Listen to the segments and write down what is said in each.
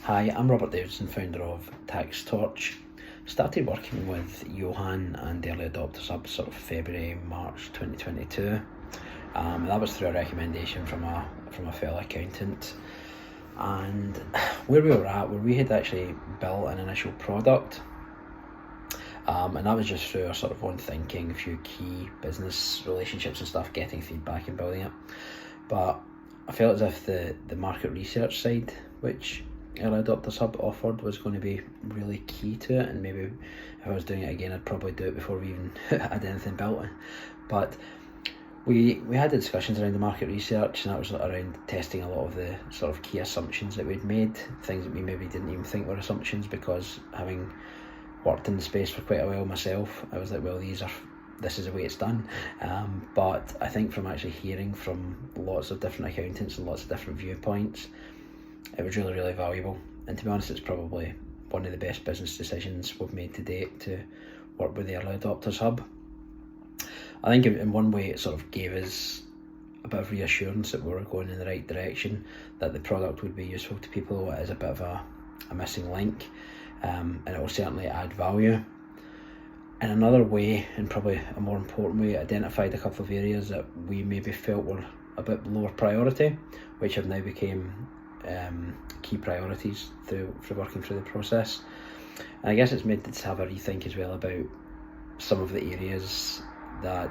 Hi, I'm Robert Davidson, founder of Torch. Started working with Johan and the Early Adopters Hub sort of February, March 2022. That was through a recommendation from a fellow accountant. And where we were at, where we had actually built an initial product, and that was just through our sort of own thinking, a few key business relationships and stuff, getting feedback and building it. But I felt as if the market research side, which Early Adopters Hub offered, was going to be really key to it, and maybe if I was doing it again I'd probably do it before we even had anything built. But we had the discussions around the market research, and that was around testing a lot of the sort of key assumptions that we'd made, things that we maybe didn't even think were assumptions, because having worked in the space for quite a while myself, I was like, well, this is the way it's done. But I think from actually hearing from lots of different accountants and lots of different viewpoints, it was really, really valuable. And to be honest, it's probably one of the best business decisions we've made to date, to work with the Early Adopters Hub. I think in one way it sort of gave us a bit of reassurance that we were going in the right direction, that the product would be useful to people. It is a bit of a missing link, and it will certainly add value. In another way, and probably a more important way, it identified a couple of areas that we maybe felt were a bit lower priority, which have now become key priorities through working through the process. And I guess it's made us have a rethink as well about some of the areas that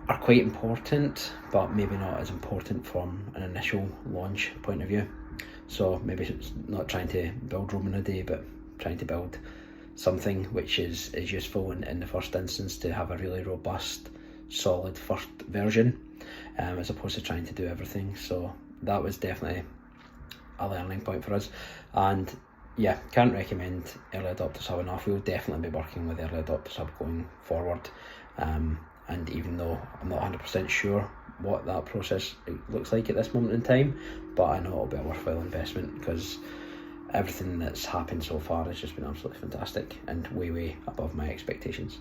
are quite important, but maybe not as important from an initial launch point of view. So maybe it's not trying to build Rome in a day, but trying to build something which is useful in the first instance, to have a really robust, solid first version, as opposed to trying to do everything. So that was definitely a learning point for us. And yeah, can't recommend Early Adopters Hub enough. We'll definitely be working with Early Adopters Hub going forward. And even though I'm not 100% sure what that process looks like at this moment in time, but I know it'll be a worthwhile investment, because everything that's happened so far has just been absolutely fantastic and way above my expectations.